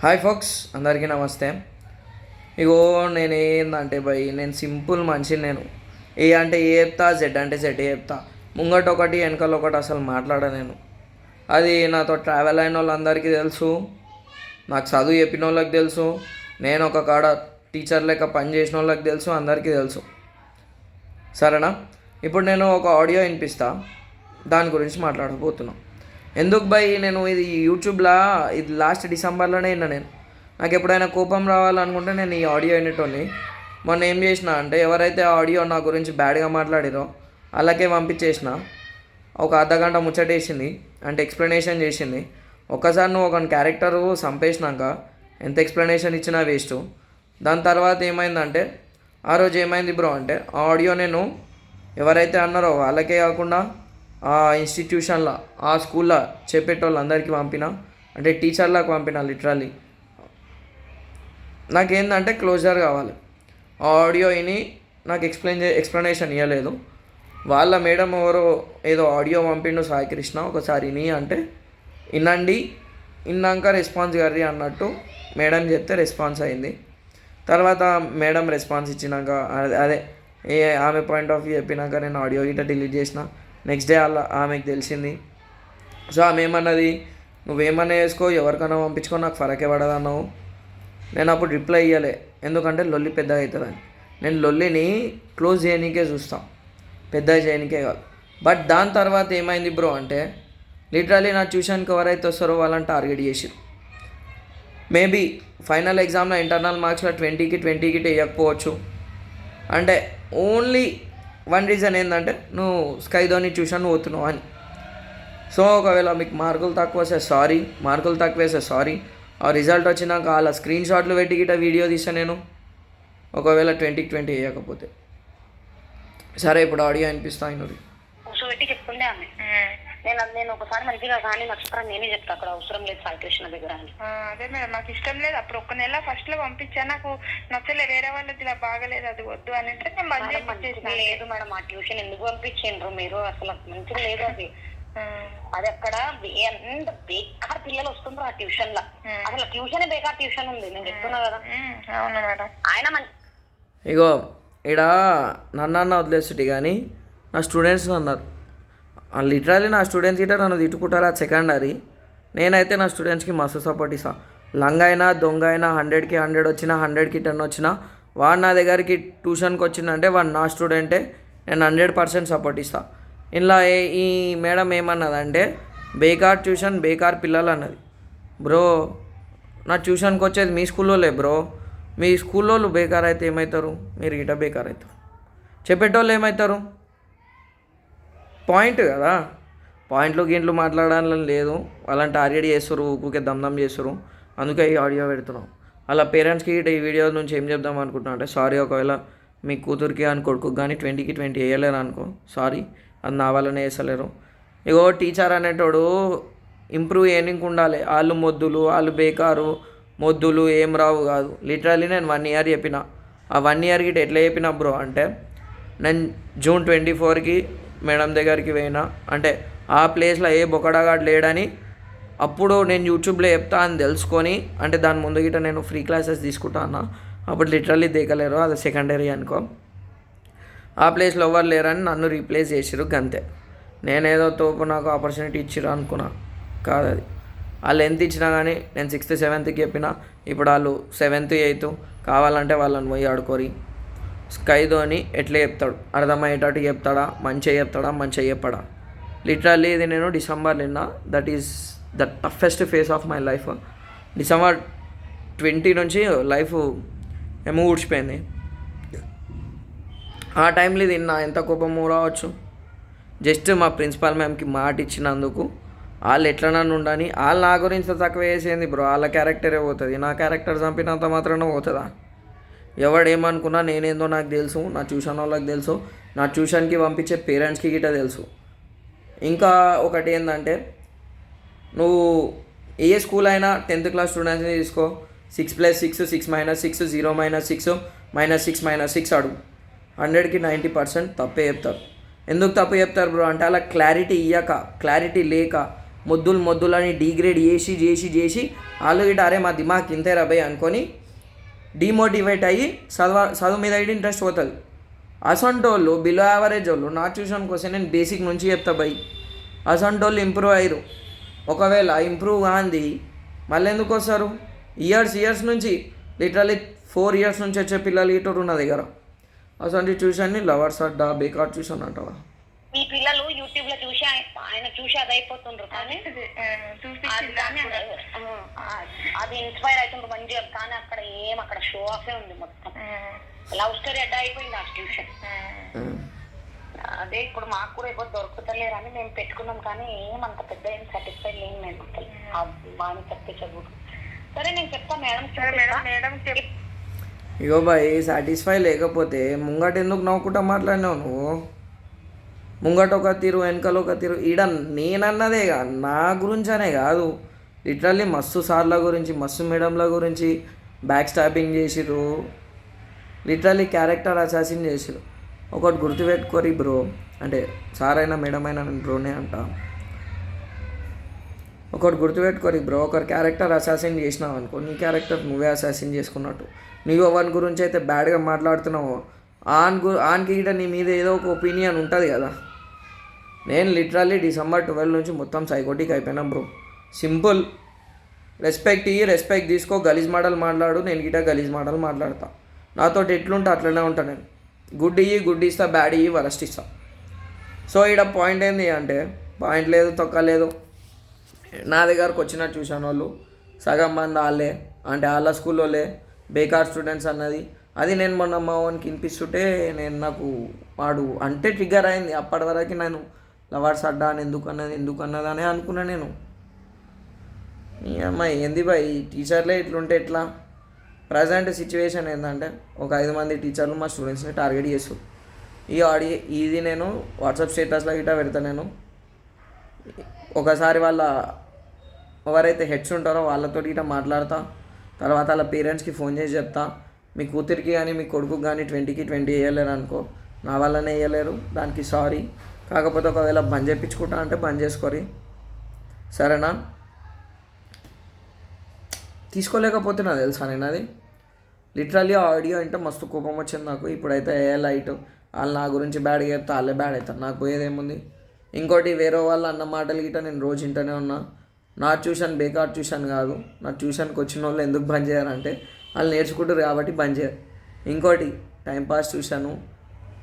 Hi folks, అందరికీ నమస్తే. ఇగో నేను ఏందంటే నేను సింపుల్ మనిషిని. నేను ఏ అంటే ఏ చెప్తా, జెడ్ అంటే జెడ్ చెప్తా. ముంగట ఒకటి వెనకాల ఒకటి అసలు మాట్లాడా నేను. అది నాతో ట్రావెల్ అయిన వాళ్ళందరికీ తెలుసు, నాకు చదువు చెప్పిన వాళ్ళకి తెలుసు, నేను ఒక కాడ టీచర్ లెక్క పని చేసిన వాళ్ళకి తెలుసు, అందరికీ తెలుసు. సరేనా? ఇప్పుడు నేను ఒక ఆడియో వినిపిస్తా, దాని గురించి మాట్లాడబోతున్నాను. ఎందుకు నేను ఇది యూట్యూబ్లో ఇది లాస్ట్ డిసెంబర్లోనే విన్నా. నాకు ఎప్పుడైనా కోపం రావాలనుకుంటే నేను ఈ ఆడియో వినేటోని. మొన్న ఏం చేసిన అంటే ఎవరైతే ఆడియో నా గురించి బ్యాడ్గా మాట్లాడిరో వాళ్ళకే పంపించేసిన. ఒక అర్ధగంట ముచ్చటేసింది, అంటే ఎక్స్ప్లెనేషన్ చేసింది. ఒక్కసారి నువ్వు ఒక క్యారెక్టరు చంపేసినాక ఎంత ఎక్స్ప్లెనేషన్ ఇచ్చినా వేస్ట్. దాని తర్వాత ఏమైందంటే ఆ రోజు ఏమైంది బ్రో అంటే ఆ ఆడియో నేను ఎవరైతే అన్నారో వాళ్ళకే కాకుండా ఆ ఇన్స్టిట్యూషన్లో ఆ స్కూల్లో చెప్పేటోళ్ళు అందరికీ పంపిన, అంటే టీచర్లకు పంపిన. లిటరల్లీ నాకేందంటే క్లోజర్ కావాలి. ఆ ఆడియో విని నాకు ఎక్స్ప్లెనేషన్ ఇవ్వలేదు. వాళ్ళ మేడం ఎవరో ఏదో ఆడియో పంపిండు సాయి కృష్ణ, ఒకసారి విని అంటే వినండి, విన్నాక రెస్పాన్స్ కర్రీ అన్నట్టు మేడం చెప్తే రెస్పాన్స్ అయింది. తర్వాత మేడం రెస్పాన్స్ ఇచ్చినాక అదే ఆమె పాయింట్ ఆఫ్ వ్యూ చెప్పినాక నేను ఆడియో గిట్ట డిలీట్ చేసిన. నెక్స్ట్ డే అలా ఆమెకు తెలిసింది. సో ఆమె ఏమన్నది, నువ్వేమన్నా వేసుకో, ఎవరికైనా పంపించుకో, నాకు ఫరకే పడదన్నావు. నేను అప్పుడు రిప్లై ఇవ్వలే, ఎందుకంటే లొల్లి పెద్దగా అవుతుందని. నేను లొల్లిని క్లోజ్ చేయడానికే చూస్తాను, పెద్దగా చేయడానికే కాదు. బట్ దాని తర్వాత ఏమైంది బ్రో అంటే లిటరలీ నా ట్యూషన్కి ఎవరైతే వస్తారో వాళ్ళని టార్గెట్ చేసిరు. మేబీ ఫైనల్ ఎగ్జామ్లో ఇంటర్నల్ మార్క్స్లో 20కి వేయకపోవచ్చు. అంటే ఓన్లీ వన్ రీజన్ ఏంటంటే నువ్వు స్కై ధోని ట్యూషన్ పోతున్నావు అని. సో ఒకవేళ మీకు మార్కులు తక్కువ వస్తే సారీ, మార్కులు తక్కువ వేస్తే సారీ. ఆ రిజల్ట్ వచ్చినాక అలా స్క్రీన్ షాట్లు పెట్టి గిట్ట వీడియో తీసాను నేను, ఒకవేళ 20 వేయకపోతే. సరే ఇప్పుడు ఆడియో అనిపిస్తా అయినది. కూర్చోబెట్టి చెప్తుండే ఆమె, నేను ఒకసారి మంచిగా కానీ నక్షత్రం నేనే చెప్తా, అక్కడ అవసరం లేదు సాయి కృష్ణ దగ్గర అని. అదే మేడం, నాకు ఇష్టం లేదు. అప్పుడు ఒక నెల ఫస్ట్ లో పంపించా, నాకు నచ్చలే, వేరే వాళ్ళది ఇలా బాగలేదు, అది వద్దు అని అంటే నేను లేదు మేడం, ఆ ట్యూషన్ ఎందుకు పంపించిండ్రు మీరు, అసలు మంచిగా లేదు అది. అది అక్కడ ఎంత బేకార్ పిల్లలు వస్తుండ్రు ఆ ట్యూషన్ లా, అసలు ట్యూషన్ బేకార్ ట్యూషన్ ఉంది, నేను చెప్తున్నా కదా. అవును మేడం. ఆయన ఇగో ఇక్కడ నన్ను వదిలేస్తుంది కానీ నా స్టూడెంట్స్ అన్నారు. లిటరల్లీ నా స్టూడెంట్స్ గిట్ట నన్ను తిట్టుకుంటారు, అది సెకండరీ. నేనైతే నా స్టూడెంట్స్కి మస్తు సపోర్ట్ ఇస్తాను. లంగ అయినా దొంగ అయినా 100కి 100 వచ్చినా 100కి 10 వచ్చినా వాడు నా దగ్గరికి ట్యూషన్కి వచ్చిందంటే వాడు నా స్టూడెంటే, నేను 100% సపోర్ట్ ఇస్తాను. ఇలా ఈ మేడం ఏమన్నదంటే బేకార్ ట్యూషన్, బేకార్ పిల్లలు అన్నది. బ్రో నా ట్యూషన్కి వచ్చేది మీ స్కూల్లో బ్రో, మీ స్కూల్లో బేకార్ అయితే ఏమవుతారు, మీరు గిట్ట బేకార్ అవుతారు. చెప్పేటోళ్ళు ఏమవుతారు, పాయింట్ కదా. పాయింట్లు గింట్లు మాట్లాడాలని లేదు, వాళ్ళని టార్గెట్ చేస్తారు, ఊరికే దమ్దమ్ చేస్తారు. అందుకే ఈ ఆడియో పెడుతున్నాం. అలా పేరెంట్స్కి ఈ వీడియో నుంచి ఏం చెప్దాం అనుకుంటున్నా అంటే సారీ, ఒకవేళ మీ కూతురికి అని కొడుకుకి కానీ 20కి 20 వేయలేరు అనుకో, సారీ, అది నా వల్లనే వేసలేరు. ఇగో టీచర్ అనేటోడు ఇంప్రూవ్ చేయడానికి ఉండాలి. వాళ్ళు మొద్దులు, వాళ్ళు బేకారు, మొద్దులు ఏం రావు కాదు. లిటరల్లీ నేను 1 ఇయర్ చెప్పిన. ఆ 1 ఇయర్ గిట్ట ఎట్లా చెప్పిన బ్రో అంటే నేను June 24కి మేడం దగ్గరికి పోయినా, అంటే ఆ ప్లేస్లో ఏ బొకడాగాడు లేడని అప్పుడు నేను యూట్యూబ్లో చెప్తా అని తెలుసుకొని, అంటే దాని ముందు గిట్ట నేను ఫ్రీ క్లాసెస్ తీసుకుంటా అన్న. అప్పుడు లిటరల్లీ దిగలేరు, అది సెకండరీ అనుకో. ఆ ప్లేస్లో ఎవరు లేరని నన్ను రీప్లేస్ చేసిరు గంతే. నేనేదో తోపు నాకు ఆపర్చునిటీ ఇచ్చిరు అనుకున్నా, కాదు అది. వాళ్ళు ఎంత ఇచ్చినా కానీ నేను 6th 7th చెప్పిన. ఇప్పుడు వాళ్ళు 7th 8th కావాలంటే వాళ్ళని పోయి ఆడుకోరి. స్కై ధోని ఎట్లా చెప్తాడు, అర్థమయ్యేటట్టు చెప్తాడా, మంచిగా చెప్తాడా, మంచిగా చెప్పడా. లిటరల్లీ ఇది నేను డిసెంబర్ నిన్న, that is the toughest phase of my life. December 20 నుంచి లైఫ్ ఏమో ఊడ్చిపోయింది. ఆ టైంలో ఇది ఎంత కోపం రావచ్చు. జస్ట్ మా ప్రిన్సిపాల్ మ్యామ్కి మాట ఇచ్చినందుకు వాళ్ళు ఎట్లా నన్ను ఉండని, వాళ్ళు నా గురించి తక్కువ వేసేది బ్రో. వాళ్ళ క్యారెక్టరే పోతుంది, నా క్యారెక్టర్ చంపినంత మాత్రాన పోతుందా. ఎవడేమనుకున్నా నేనేందో నాకు తెలుసు, నా ట్యూషన్ వాళ్ళకి తెలుసు, నా ట్యూషన్కి పంపించే పేరెంట్స్కి గిట్ట తెలుసు. ఇంకా ఒకటి ఏంటంటే నువ్వు ఏ స్కూల్ అయినా 10th క్లాస్ స్టూడెంట్స్ని తీసుకో, 6 + 6 6 - 6 0 - 6 -6 -6 అడుగు, 100కి 90% తప్పే చెప్తారు. ఎందుకు తప్పు చెప్తారు బ్రో అంటే అలా క్లారిటీ ఇయ్యక, క్లారిటీ లేక, మొద్దులు అని డిగ్రేడ్ చేసి వాళ్ళు ఇటు అరే మా దిమాగ్ ఇంతే రబై అనుకొని డిమోటివేట్ అయ్యి చదువు మీద అయితే ఇంట్రెస్ట్ పోతుంది. అసొంటి వాళ్ళు బిలో యావరేజ్ వాళ్ళు నా ట్యూషన్కి వస్తే నేను బేసిక్ నుంచి చెప్తా బై. అసొంటి వాళ్ళు ఇంప్రూవ్ అయ్యారు. ఒకవేళ ఇంప్రూవ్ కాంది మళ్ళీ ఎందుకు వస్తారు? ఇయర్స్ నుంచి లిటరలీ 4 years నుంచి వచ్చే పిల్లలు ఇటు ఉన్న దగ్గర అసొంటి ట్యూషన్ని లవర్స్ అడ్డా బేకార్ ట్యూషన్ అంటావా? మీ పిల్లలు యూట్యూబ్ లో చూసి ఆయన చూసి అది అయిపోతుండ్రు కానీ అది ఇన్స్పైర్ అవుతుండ్రు మంచిగా. కానీ అక్కడ షో ఆఫే ఉంది మొత్తం. లవ్ స్టోరీ అడ్డా అయిపోయింది ఆ ట్యూషన్. అదే ఇప్పుడు మాకు కూడా ఎవరు దొరుకుతలేరు అని మేము పెట్టుకున్నాం. కానీ ఏమంత పెద్ద ఏం సాటిస్ఫైడ్ లేము మేము అసలు బాగా తప్పి చదువు. సరే నేను చెప్తా మేడం. ఇగో బాయ్, సాటిస్ఫై లేకపోతే ముంగట ఎందుకు నవ్వుకుంటా మాట్లాడినావు నువ్వు? ముంగట ఒక తీరు వెనకాల ఒక తీరు. ఈడ నేనన్నదే నా గురించి అనే కాదు, లిటరల్లీ మస్తు సార్ల గురించి మస్తు మేడంల గురించి బ్యాక్ స్టాపింగ్ చేసిర్రు, లిటరల్లీ క్యారెక్టర్ అసాసిన్ చేసిర్రు. ఒకటి గుర్తుపెట్టుకోరి బ్రో, అంటే సార్ అయినా మేడం అయినా నేను బ్రోనే అంట. ఒకటి గుర్తుపెట్టుకోరి బ్రో, ఒకరు క్యారెక్టర్ అసాసిన్ చేసినావు అనుకో, నీ క్యారెక్టర్ నువ్వే అసాసిన్ చేసుకున్నట్టు. నువ్వు ఎవరి గురించి అయితే బ్యాడ్గా మాట్లాడుతున్నావో ఆన్కి ఈట నీ మీద ఏదో ఒక ఒపీనియన్ ఉంటుంది కదా. నేను లిటరల్లీ December 12 నుంచి మొత్తం సైకోటిక్ అయిపోయినా బ్రో. సింపుల్, రెస్పెక్ట్ తీసుకో. గలీజ్ మాటలు మాట్లాడు, నేను గిట గలీజ్ మాటలు మాట్లాడతా. నాతో ఎట్లుంటే అట్లనే ఉంటాను నేను. గుడ్ ఇస్తా, బ్యాడ్ వరస్ట్ ఇస్తా. సో ఈడ పాయింట్ ఏంది అంటే, పాయింట్ లేదు తొక్క లేదు. నా దగ్గరకు వచ్చిన ట్యూషన్ వాళ్ళు సగం మంది వాళ్ళే, అంటే వాళ్ళ స్కూల్లోలే బేకార్ స్టూడెంట్స్ అన్నది. అది నేను మొన్న మా వానికి వినిపిస్తుంటే నాకు వాడు అంటే ట్రిగ్గర్ అయింది. అప్పటి వరకు నేను లవర్స్ అడ్డా అని ఎందుకు అన్నది అని అనుకున్నా నేను. ఈ అమ్మాయి ఏంది బాయ్, టీచర్లే ఇట్లుంటే ఎట్లా? ప్రజెంట్ సిచ్యువేషన్ ఏంటంటే ఒక 5 మంది టీచర్లు మా స్టూడెంట్స్ని టార్గెట్ చేస్తారు. ఇది నేను వాట్సాప్ స్టేటస్లో గిట్లా పెడతా. నేను ఒకసారి వాళ్ళ ఎవరైతే హెడ్స్ ఉంటారో వాళ్ళతో గిట్లా మాట్లాడతా. తర్వాత వాళ్ళ పేరెంట్స్కి ఫోన్ చేసి చెప్తా, మీ కూతురికి కానీ మీ కొడుకు కానీ 20కి 20 వేయలేరు అనుకో, నా వల్లనే వేయలేరు, దానికి సారీ. కాకపోతే ఒకవేళ బంద్ చేయించుకుంటా అంటే బంద్ చేసుకోరి, సరేనా? తీసుకోలేకపోతున్నా తెలుసా నేను అది. లిటరల్లీ ఆడియో అంటే మస్తు కోపం వచ్చింది నాకు. ఇప్పుడైతే లైట్ వాళ్ళు నా గురించి బ్యాడ్గా చెప్తే వాళ్ళే బ్యాడ్ అవుతారు, నాకు పోయేదేముంది. ఇంకోటి వేరే వాళ్ళు అన్న మాటలు గిట్ట నేను రోజు ఇంటనే ఉన్నా. నా ట్యూషన్ బేకార్ ట్యూషన్ కాదు. నా ట్యూషన్కి వచ్చిన వాళ్ళు ఎందుకు బంద్ చేయాలంటే వాళ్ళు నేర్చుకుంటారు కాబట్టి బంద్ చేయరు. ఇంకోటి టైంపాస్ ట్యూషను,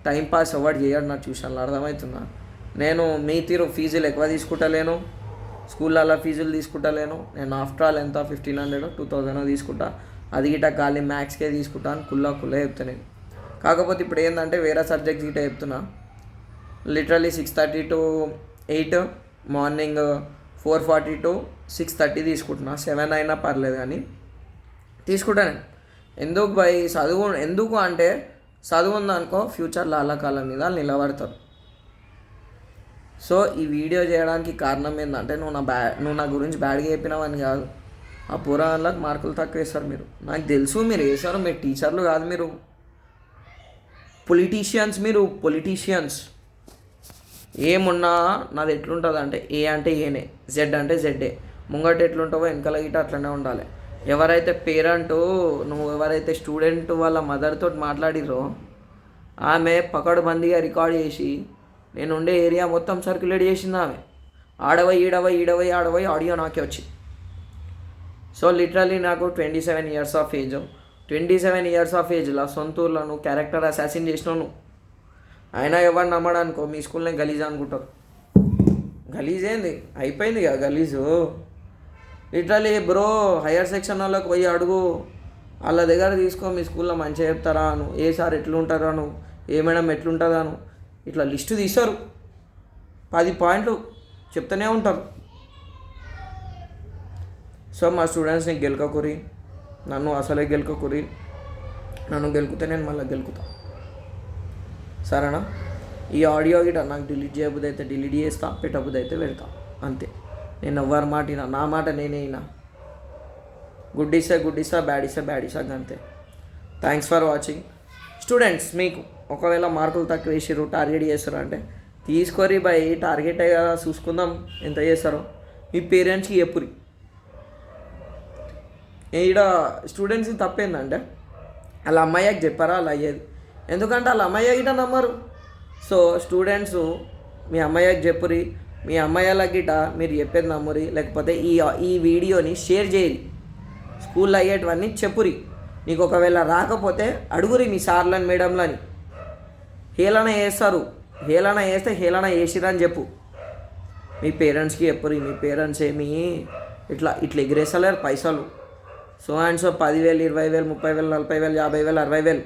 టైంపాస్ ఎవరు చేయడు నా ట్యూషన్లో, అర్థమవుతుందా? నేను మీ తీరు ఫీజులు ఎక్కువ తీసుకుంటలేను, స్కూళ్ళల్లో ఫీజులు తీసుకుంటలేను. నేను ఆఫ్టర్ ఆల్ ఎంత 1500 2000 తీసుకుంటా. అది గిట్ట ఖాళీ మ్యాథ్స్కే తీసుకుంటాను, కుల్లా చెప్తా నేను. కాకపోతే ఇప్పుడు ఏంటంటే వేరే సబ్జెక్ట్స్ గిట్ట చెప్తున్నా. లిటరల్లీ 6:30 to 8, మార్నింగ్ 4:40 to 6:30 తీసుకుంటున్నా. 7 అయినా పర్లేదు కానీ తీసుకుంటాను. ఎందుకు బై చదువు, ఎందుకు అంటే చదువు ఉందనుకో ఫ్యూచర్లో అలా కాలం మీద నిలబడతారు. సో ఈ వీడియో చేయడానికి కారణం ఏంటంటే నువ్వు నా గురించి బ్యాడ్గా చెప్పినావని కాదు. ఆ పురాణాలకు మార్కులు తక్కువ వేస్తారు మీరు, నాకు తెలుసు. మీరు వేసారు, మీరు టీచర్లు కాదు, మీరు పొలిటీషియన్స్. ఏమున్నా నాది ఎట్లుంటుంది అంటే ఏ అంటే ఏనే, జెడ్ అంటే జెడ్డే. ముంగట ఎట్లుంటావో వెనకాల గిట్ట అట్లనే ఉండాలి. ఎవరైతే పేరెంట్, నువ్వు ఎవరైతే స్టూడెంట్ వాళ్ళ మదర్తో మాట్లాడిరో ఆమె పకడ్బందీగా రికార్డ్ చేసి నేను ఉండే ఏరియా మొత్తం సర్క్యులేట్ చేసింది ఆమె. ఆడవై ఆడియో నాకే వచ్చింది. సో లిటరల్లీ నాకు 27 years of age. 27 years of ఏజ్లో సొంత ఊర్లో నువ్వు క్యారెక్టర్ అసాసిన్ చేసినావు నువ్వు. అయినా ఎవరు నమ్మడానుకో మీ స్కూల్నే గలీజ్ అనుకుంటారు. గలీజ్ ఏంది, అయిపోయింది కదా గలీజు. లిటరల్లీ బ్రో, హయ్యర్ సెక్షన్ వాళ్ళకి పోయి అడుగు, వాళ్ళ దగ్గర తీసుకో, మీ స్కూల్లో మంచిగా చెప్తారా అను, ఏ సార్ ఎట్లుంటారా అను, ఏ మేడం ఎట్లుంటుందా అను, ఇట్లా లిస్టు తీస్తారు. 10 పాయింట్లు చెప్తూనే ఉంటారు. సో మా స్టూడెంట్స్ని గెలకకురి, నన్ను అసలే గెలకకురి. నన్ను గెలుకుతే నేను మళ్ళీ గెలుకుతా, సరేనా? ఈ ఆడియో గిట నాకు డిలీట్ చేయబుద్ది అయితే డిలీట్ చేస్తా, పెట్టబుద్ది అయితే పెడతా, అంతే. నేను ఎవరి మాట వినా, నా మాట నేనే వినా. గుడ్ ఇస్తా, బ్యాడ్ ఇస్తా అంతే. Thanks for watching. స్టూడెంట్స్, మీకు ఒకవేళ మార్కులు తక్కువ వేసిర్రు, టార్గెట్ చేస్తారు అంటే తీసుకోరి బై, టార్గెటే కదా, చూసుకుందాం ఎంత చేస్తారో. మీ పేరెంట్స్కి చెప్పురి. ఈడ స్టూడెంట్స్కి తప్పేందంటే వాళ్ళ అమ్మాయికి చెప్పారా అలా అయ్యేది, ఎందుకంటే వాళ్ళ అమ్మాయి గిట నమ్మరు. సో స్టూడెంట్స్ మీ అమ్మాయికి చెప్పురి, మీ అమ్మాయిల గిట మీరు చెప్పేది నమ్మురి, లేకపోతే ఈ వీడియోని షేర్ చేయరి, స్కూల్లో అయ్యేటివన్నీ చెప్పురి. నీకు ఒకవేళ రాకపోతే అడుగురి మీ సార్లని మేడంలని. హేళన చేస్తారు, హేళన చేస్తే హేళన చేసిరని చెప్పు. మీ పేరెంట్స్కి చెప్పురి, మీ పేరెంట్స్ ఏమి ఇట్లా ఎగిరేసలేరు పైసలు. So and so 10,000, 20,000, 30,000, 40,000, 50,000, 60,000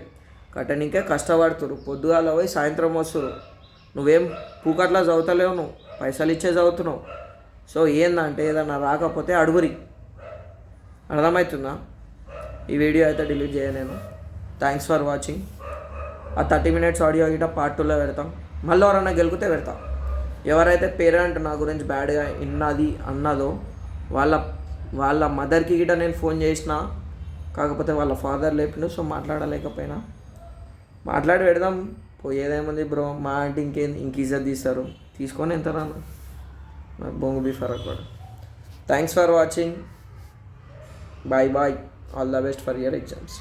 కట్టనికే కష్టపడుతురు. పొద్దుగాల పోయి సాయంత్రం వస్తురు. నువ్వేం పూకట్లా చదువుతలేవు, నువ్వు పైసలు ఇచ్చే చదువుతున్నావు. సో ఏందంటే ఏదన్నా రాకపోతే అడుగురి. అర్థమవుతుందా? ఈ వీడియో అయితే డిలీట్ చేయను. Thanks for watching. ఆ 30 minutes ఆడియో గిట్ట పార్ట్ 2లో పెడతాం. మళ్ళీ ఎవరన్నా గెలికితే పెడతాం. ఎవరైతే పేరెంట్ నా గురించి బ్యాడ్గా అన్నదో వాళ్ళ మదర్కి గిట్ట నేను ఫోన్ చేసిన, కాకపోతే వాళ్ళ ఫాదర్ లేపిండు. సో మాట్లాడలేకపోయినా, మాట్లాడి పెడదాం. పోయేదేముంది బ్రో, మా అంటే ఇంక ఇజ్జత్ తీస్తారు, తీసుకొని ఎంత రాను, నాకు బొంగు బీ ఫరక్ పడు. Thanks for watching. Bye bye. All the best for your exams.